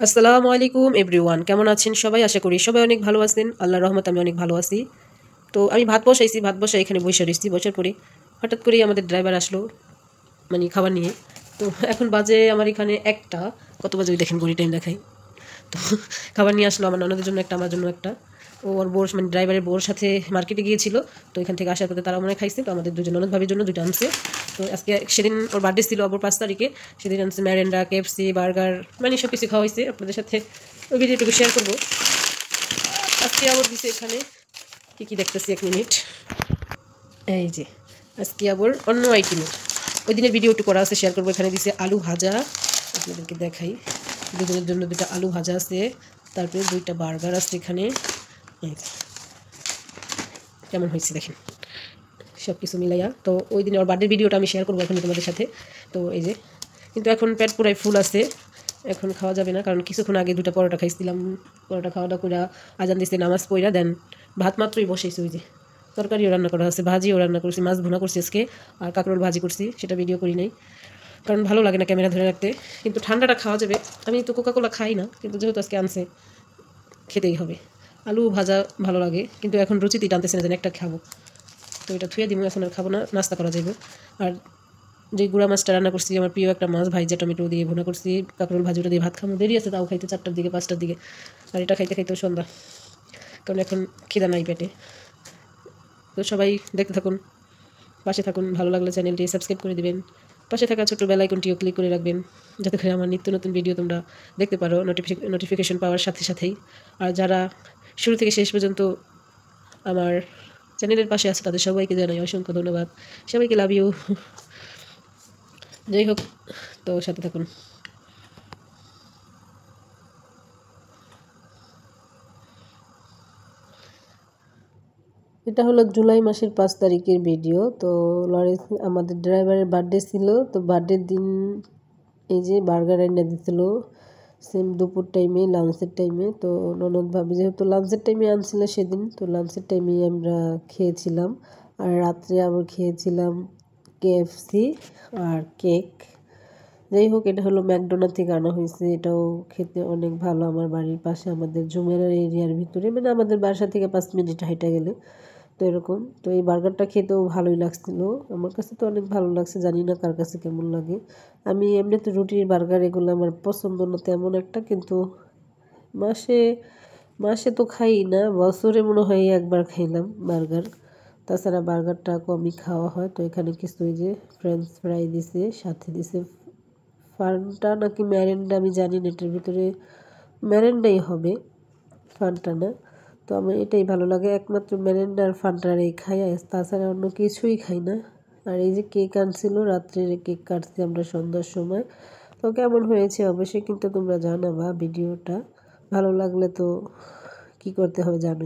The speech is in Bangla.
আসসালামু আলাইকুম এভরিওয়ান, কেমন আছেন সবাই? আশা করি সবাই অনেক ভালো আছেন। আল্লাহর রহমত আমি অনেক ভালো আছি। তো আমি ভাত বসাইছি, ভাত বসাই এখানে বসে রয়েছি। বসার পরে হঠাৎ করেই আমাদের ড্রাইভার আসলো, মানে খাবার নিয়ে। তো এখন বাজে আমার এখানে একটা, কত বাজে ওই দেখেন ঘড়ি টাইম দেখাই। তো খাবার নিয়ে আসলো আমার ননদের জন্য একটা, আমার জন্য একটা। ও ওর বোর মানে ড্রাইভারের বোর সাথে মার্কেটে গিয়েছিল। তো এখান থেকে আসার পথে তারা মনে হয় খাইছে। তো আমাদের দুজন ননদ ভাবির জন্য দুটো আনছে। তো আজকে সেদিন ওর বার্থডে ছিল অপর 5 তারিখে। সেদিন আনছে ম্যারেন্ডা, কেএফসি, বার্গার, মানে সব কিছু খাওয়া হয়েছে। আপনাদের সাথে ওই ভিডিওটুকু শেয়ার করবো। আজকে আবার দিছে এখানে কী কী দেখতেছি, 1 মিনিট। এই যে আজকে আবার অন্য আইটেমের ওই দিনের ভিডিওটুকু করা আছে, শেয়ার করবো। এখানে দিছে আলু ভাজা, আপনাদেরকে দেখাই। দুজনের জন্য দুটো আলু ভাজা আছে, তারপরে 2টা বার্গার আছে এখানে। এই যে, কেমন হয়েছে দেখেন সব কিছু মিলাইয়া। তো ওই দিন ওর বার্থডে ভিডিওটা আমি শেয়ার করবো এখন তোমাদের সাথে। তো এই যে, কিন্তু এখন পেট পুরাই ফুল আছে, এখন খাওয়া যাবে না, কারণ কিছুক্ষণ আগে 2টা পরোটা খাইছিলাম। পরোটা খাওয়া দাওয়া করে আজান দিচ্ছে, নামাজ পড়া দেন ভাত মাত্রই বসেছি। ওই যে তরকারিও রান্না করা আছে, ভাজিও রান্না করছি, মাছ ভুনা করছি আজকে, আর কাঁকরোল ভাজি করছি, সেটা ভিডিও করি নাই কারণ ভালো লাগে না ক্যামেরা ধরে রাখতে। কিন্তু ঠান্ডাটা খাওয়া যাবে। আমি তো কোকাকোলা খাই না, কিন্তু যেহেতু আজকে আনছে খেতেই হবে। আলু ভাজা ভালো লাগে, কিন্তু এখন রুচিতেই টানতেছে না যেন একটা খাবো। তো এটা থুয়ে দিব, এখন আর খাবো না, নাস্তা করা যাবে। আর যে গুঁড়া মাছটা রান্না করছি, আমার প্রিয় একটা মাছ, ভাইজা টমেটো দিয়ে ভুনা করছি, কাঁকরোল ভাজি, ওটা দিয়ে ভাত খাবো। দেরি আছে তাও খাইতে, 4টার দিকে 5টার দিকে। আর এটা খাইতে খাইতেও সন্ধ্যা, কারণ এখন খিদা নাই পেটে। তো সবাই দেখতে থাকুন, পাশে থাকুন। ভালো লাগলে চ্যানেলটি সাবস্ক্রাইব করে দিবেন, পাশে থাকা ছোট্ট বেল আইকনটিও ক্লিক করে রাখবেন, যাতে করে আমার নিত্য নতুন ভিডিও তোমরা দেখতে পারো নোটিফিকেশন পাওয়ার সাথে সাথেই। আর যারা শুরু থেকে শেষ পর্যন্ত আমার চ্যানেলের পাশে আছে, তাদের সবাইকে জানাই অসংখ্য ধন্যবাদ। সবাইকে লাভ ইউ। যাই হোক, তো সাথে থাকুন। এটা হলো জুলাই মাসের 5 তারিখের ভিডিও। তো লরেন্স আমাদের ড্রাইভারের বার্থডে ছিল। তো বার্থডের দিন এই যে বার্গার এনে দিছিল, সেম দুপুর টাইমে, লাঞ্চের টাইমে। তো ননদ ভাবি যেহেতু লাঞ্চের টাইমে আনছিল সেদিন, তো লাঞ্চের টাইমেই আমরা খেয়েছিলাম। আর রাত্রে আবার খেয়েছিলাম কেএফসি আর কেক। যাই হোক, এটা হলো ম্যাকডোনাল্ড থেকে আনা হয়েছে। এটাও খেতে অনেক ভালো। আমার বাড়ির পাশে, আমাদের জুমেরা এরিয়ার ভিতরে, মানে আমাদের বাসা থেকে 5 মিনিট হাইটা গেলে। তো এরকম, তো এই বার্গারটা খেতেও ভালোই লাগছিল। আমার কাছে তো অনেক ভালো লাগছে, জানি না কার কাছে কেমন লাগে। আমি এমনিতে রুটির বার্গার এগুলো আমার পছন্দ না তেমন একটা, কিন্তু মাসে মাসে তো খাই না, বছরে মনে হয় একবার খাইলাম বার্গার। তাছাড়া বার্গারটা কমই খাওয়া হয়। তো এখানে কিছু ওই যে ফ্রেঞ্চ ফ্রাই দিছে, সাথে দিছে ফান্টা নাকি ম্যারেন্ডা, আমি জানি না, এটার ভিতরে ম্যারেন্ডাই হবে, ফান্টা না। তো আমার এটাই ভালো লাগে, একমাত্র ম্যারেন্ডা আর ফান্টার এই খাই, তাছাড়া অন্য কিছুই খাই না। আর এই যে কেক আনছিল, রাত্রে কেক কাটছি আমরা সন্ধ্যার সময়। তো কেমন হয়েছে অবশ্যই কিন্তু তোমরা জানাবা। ভিডিওটা ভালো লাগলে তো কী করতে হবে জানো।